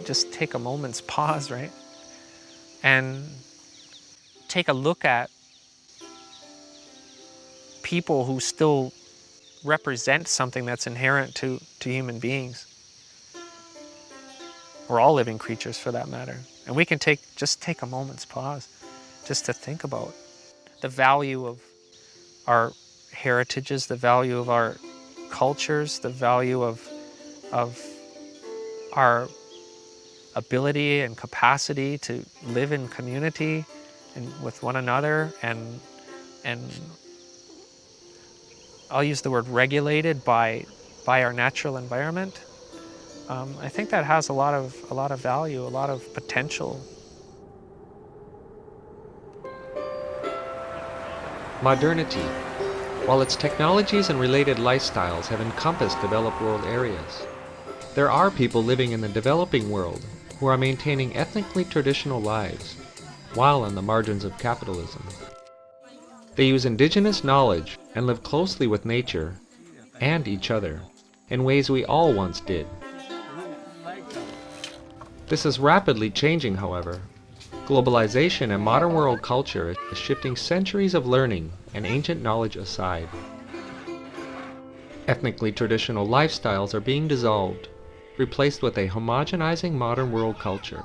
just take a moment's pause, right? And take a look at people who still represent something that's inherent to human beings. We're all living creatures for that matter. And we can just take a moment's pause just to think about the value of our heritages, the value of our cultures, the value of our ability and capacity to live in community and with one another, and I'll use the word regulated by our natural environment. I think that has a lot of value, a lot of potential. Modernity, while its technologies and related lifestyles have encompassed developed world areas, there are people living in the developing world who are maintaining ethnically traditional lives while on the margins of capitalism. They use indigenous knowledge and live closely with nature and each other in ways we all once did. This is rapidly changing, however. Globalization and modern world culture is shifting centuries of learning and ancient knowledge aside. Ethnically traditional lifestyles are being dissolved, replaced with a homogenizing modern world culture.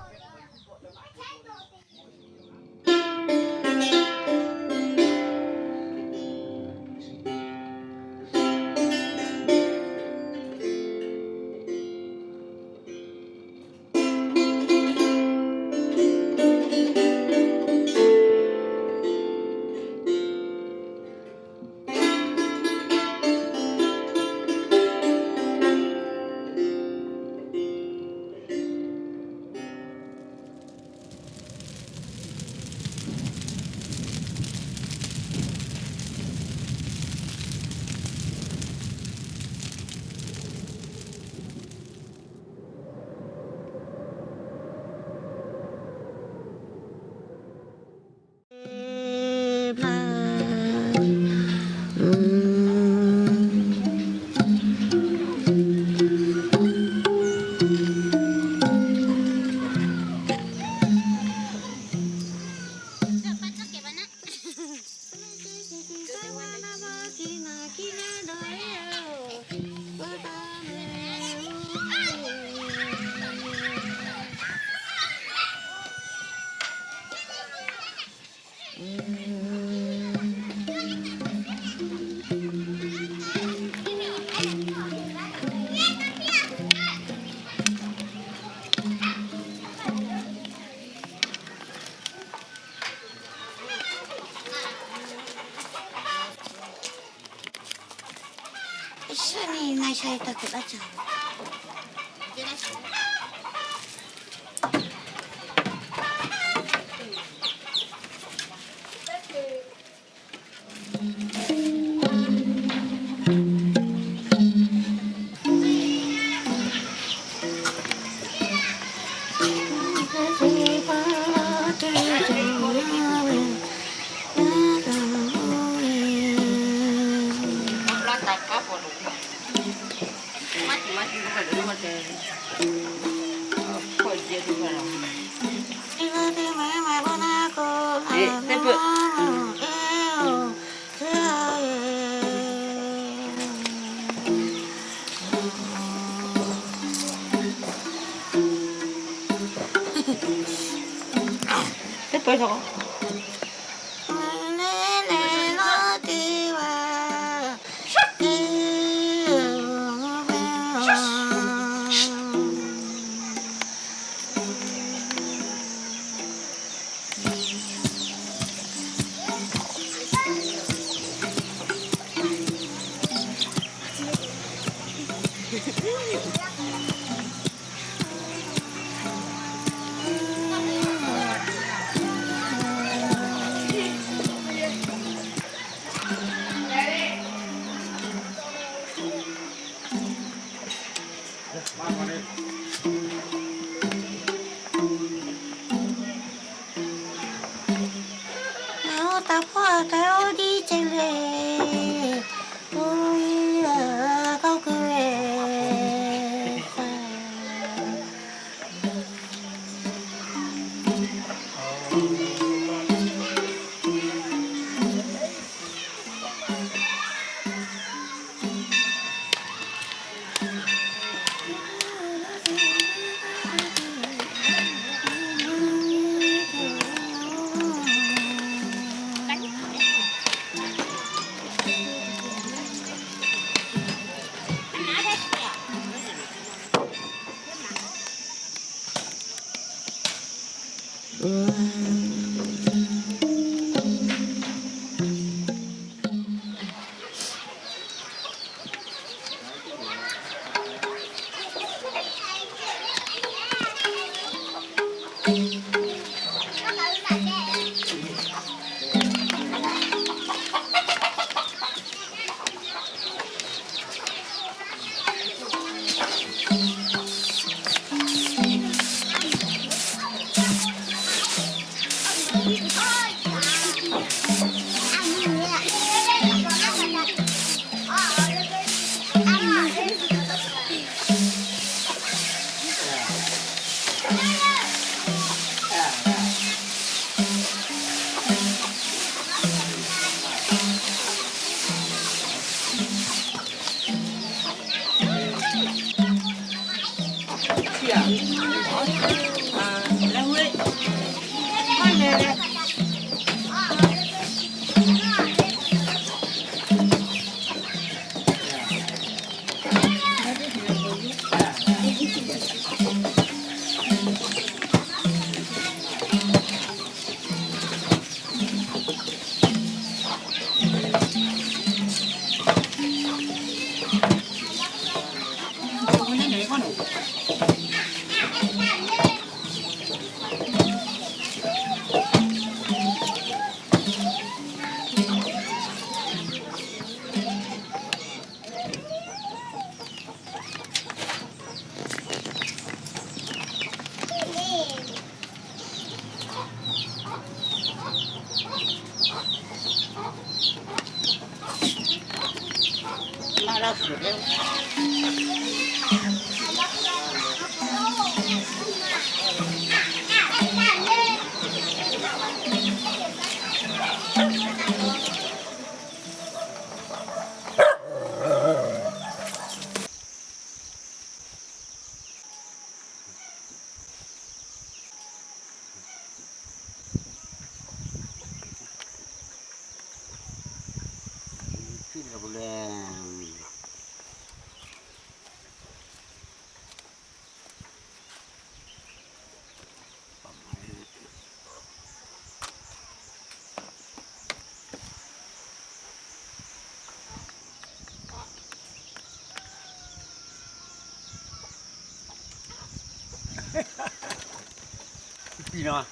Gì nào?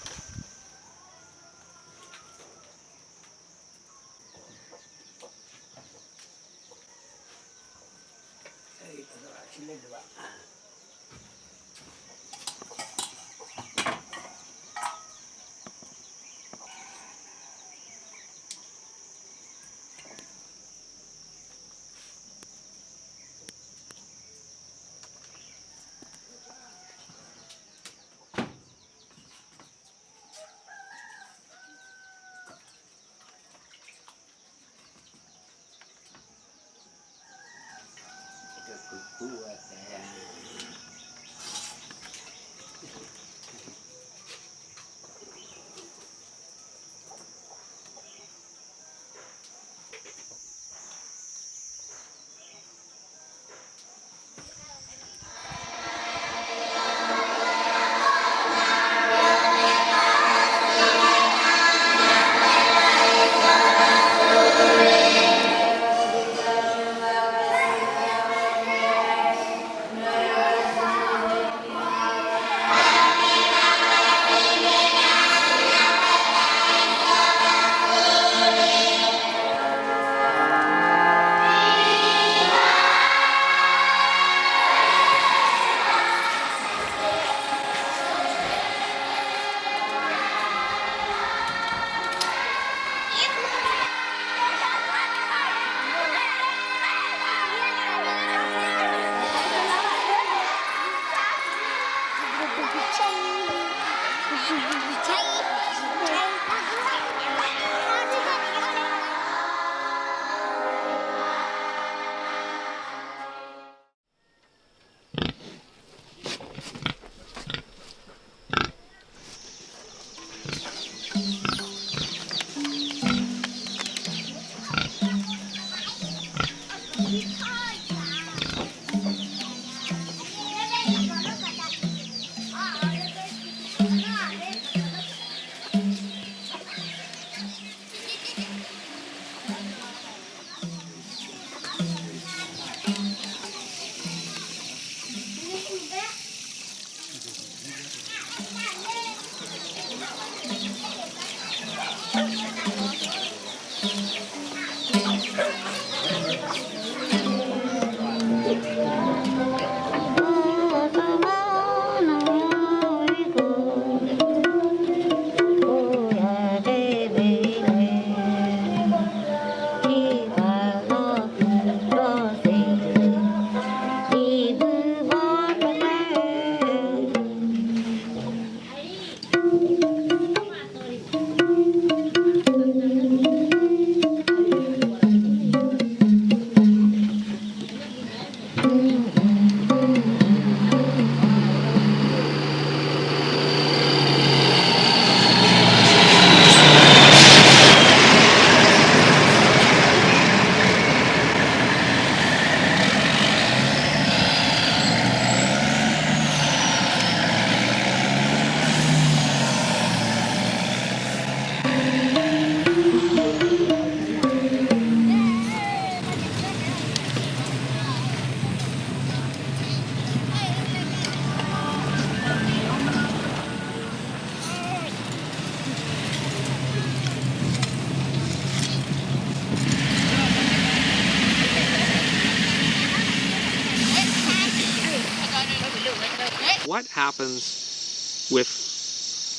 What happens with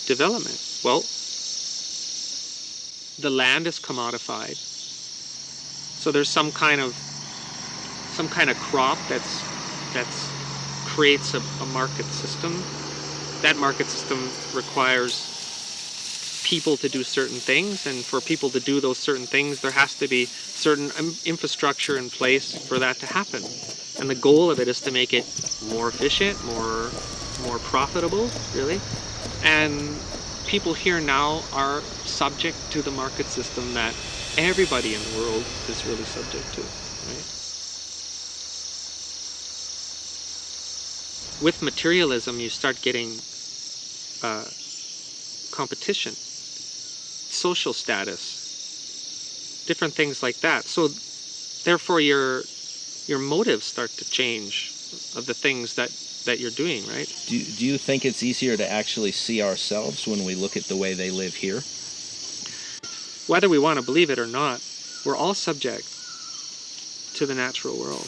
development? Well, the land is commodified. So there's some kind of some kind of crop that's creates a market system. That market system requires people to do certain things, and for people to do those certain things, there has to be certain infrastructure in place for that to happen. And the goal of it is to make it more efficient, more profitable, really. And people here now are subject to the market system that everybody in the world is really subject to, right? With materialism, you start getting competition, social status, different things like that. So therefore your motives start to change of the things that you're doing, right? Do you think it's easier to actually see ourselves when we look at the way they live here? Whether we want to believe it or not, we're all subject to the natural world.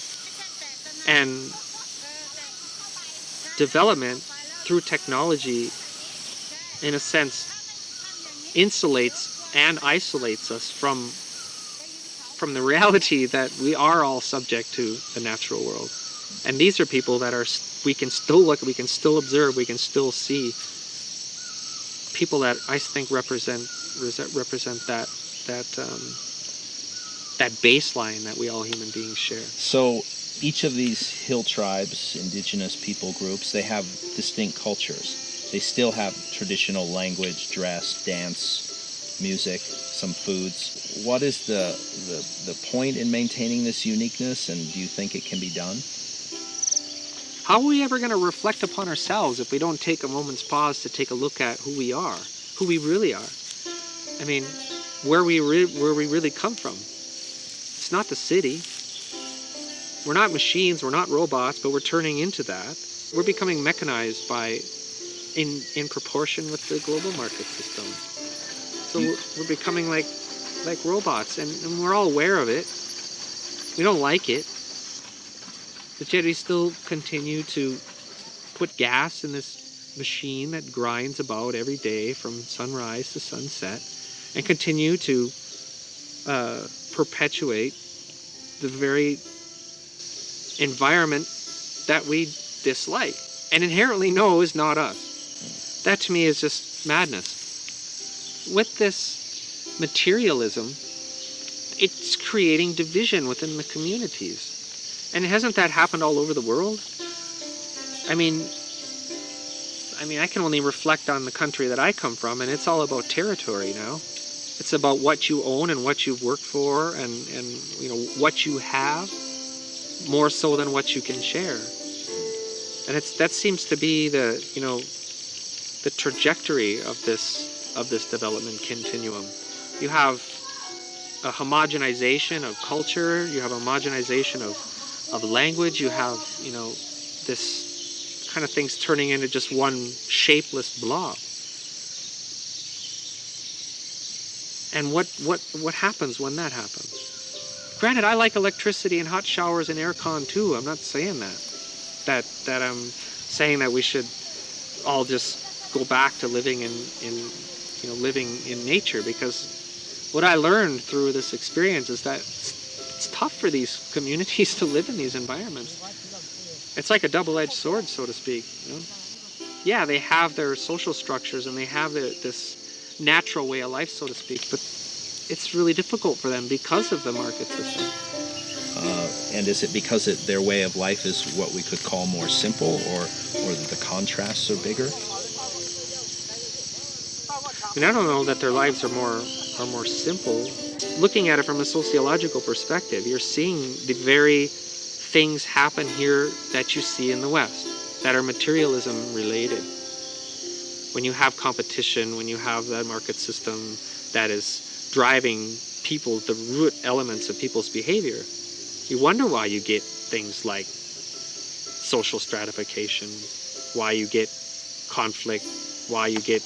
And development through technology, in a sense, insulates and isolates us from the reality that we are all subject to the natural world. And these are people that are, we can still look, we can still observe, we can still see people that I think represent that baseline that we all human beings share. So each of these hill tribes, indigenous people groups, they have distinct cultures. They still have traditional language, dress, dance, music, some foods. What is the point in maintaining this uniqueness, and do you think it can be done? How are we ever going to reflect upon ourselves if we don't take a moment's pause to take a look at who we are, who we really are? I mean, where we really come from. It's not the city. We're not machines, we're not robots, but we're turning into that. We're becoming mechanized in proportion with the global market system. So we're becoming like robots, and we're all aware of it. We don't like it. But yet we still continue to put gas in this machine that grinds about every day from sunrise to sunset, and continue to perpetuate the very environment that we dislike and inherently know is not us. That to me is just madness. With this materialism, it's creating division within the communities. And hasn't that happened all over the world? I mean, I can only reflect on the country that I come from, and it's all about territory now. It's about what you own and what you've worked for, and you know what you have, more so than what you can share. And that seems to be the trajectory of this development continuum. You have a homogenization of culture. You have a homogenization of language. You have this kind of things turning into just one shapeless blob. And what happens when that happens? Granted, I like electricity and hot showers and aircon too. I'm not saying that I'm saying that we should all just go back to living living in nature, because what I learned through this experience is that it's tough for these communities to live in these environments. It's like a double-edged sword, so to speak. Yeah, they have their social structures and they have this natural way of life, so to speak, but it's really difficult for them because of the market system. And is it because their way of life is what we could call more simple, or the contrasts are bigger? I don't know that their lives are more simple. Looking at it from a sociological perspective, you're seeing the very things happen here that you see in the West that are materialism related. When you have competition, when you have that market system that is driving people, the root elements of people's behavior, you wonder why you get things like social stratification, why you get conflict, why you get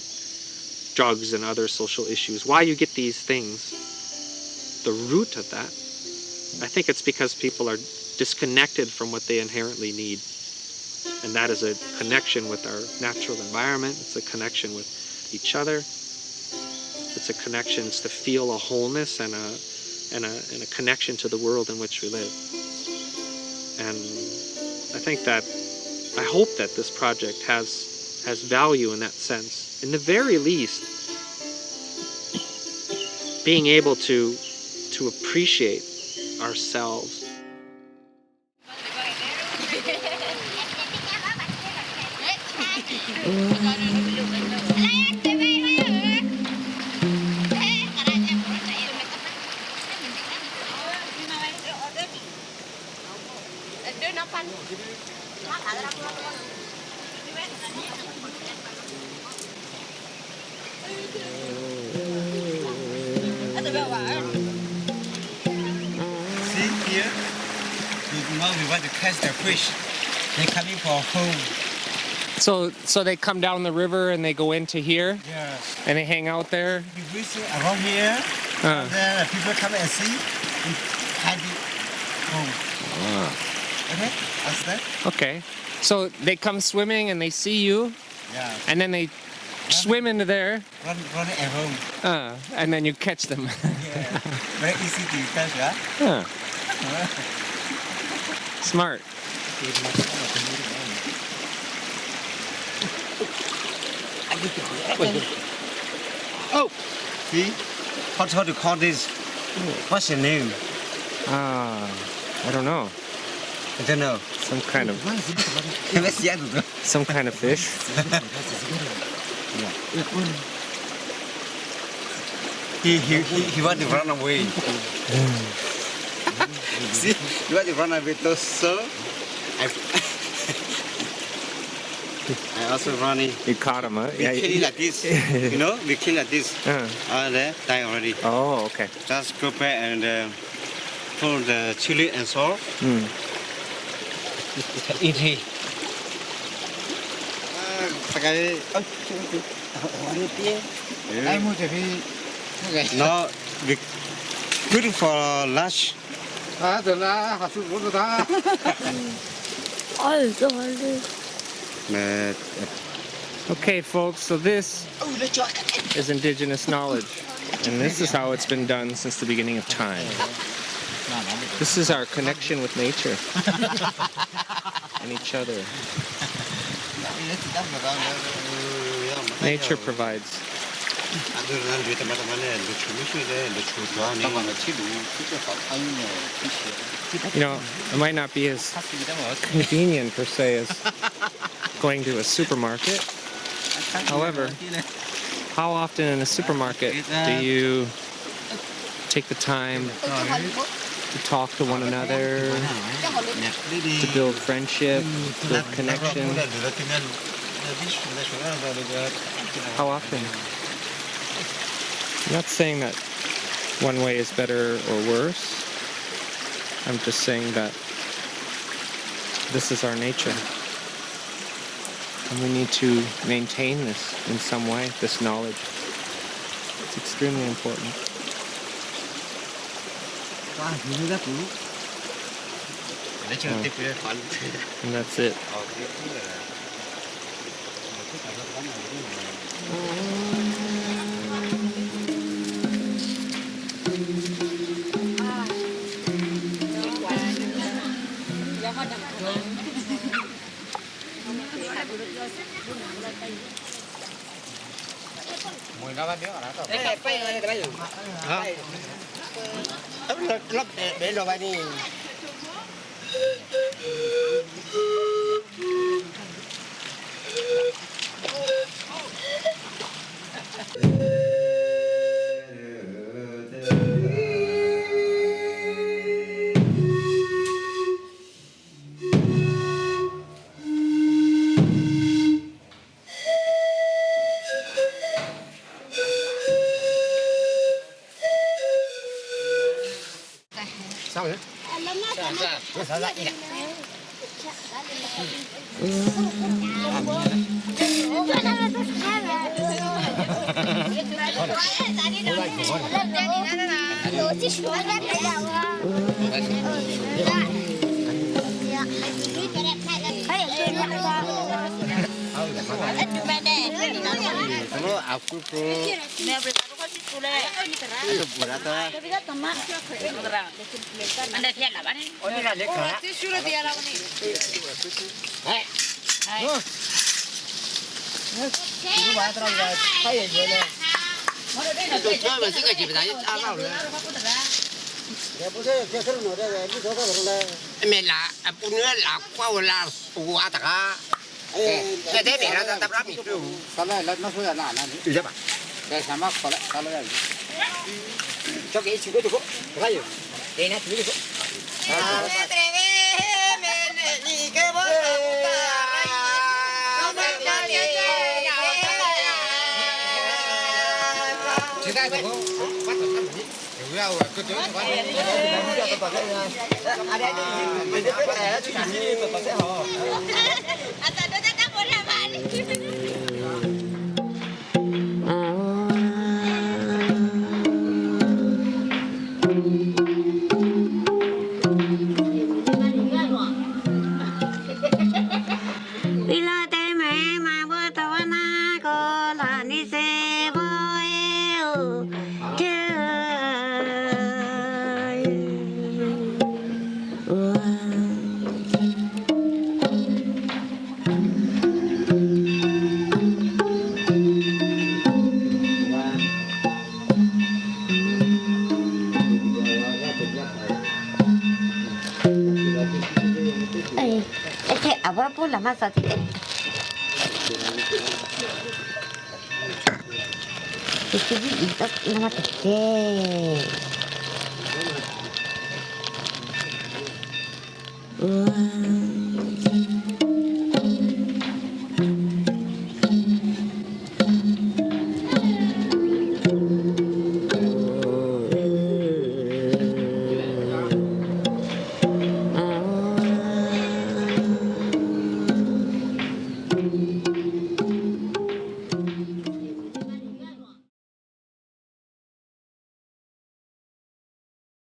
drugs and other social issues, why you get these things. The root of that, I think it's because people are disconnected from what they inherently need. And that is a connection with our natural environment. It's a connection with each other. It's a connection, it's to feel a wholeness and a connection to the world in which we live. And I think that, I hope that this project has value in that sense. In the very least, being able to appreciate ourselves. See here, now we want to catch the fish. They're coming for home. So they come down the river and they go into here Yes. and they hang out there. We visit around here, then people come and see, we catch it home. Okay, that's that. Okay. So they come swimming and they see you Yeah. and then they swim into there Run at home. and then you catch them. Yeah. Very easy to catch, huh? Smart. Oh, see? How to call this? What's your name? I don't know. I don't know. Some kind of fish. He want to run away. See, he want to run away. So I also running. You caught him, huh? We kill it like this. You know, we kill like this. There, die already. Oh, okay. Just go back and put the chili and salt. Eat it. No, we good for lunch. Okay, folks, so this is indigenous knowledge. And this is how it's been done since the beginning of time. This is our connection with nature and each other. Nature provides. You know, it might not be as convenient per se as going to a supermarket. However, how often in a supermarket do you take the time to talk to one another, to build friendship, build connection? How often? I'm not saying that one way is better or worse. I'm just saying that this is our nature. And we need to maintain this in some way, this knowledge. It's extremely important. And that's it. Kamu aku tuh. Itu berat lah. Oh ini lagi kah? Ini banyak terlalu kayak gini. Itu cuma masih kayak gini aja apa udah. Ya bos ya sekarang udah ya bos apa udah. Mela, punya lah, kau lah, buat apa? Jadi ni lah tetap ramai tu. Kalau lah nak sudah nak nanti. Iya pak. Dah sama kalau ya. Cok ini cukup cukup. Kayu. Ini nak cukup. Kita itu bắt được cái gì? Rồi cái chỗ nó bắt. Ada ini itu tetap sehat. Atau tetap boleh balik. Apa pula masa tu? Itu nama kecil.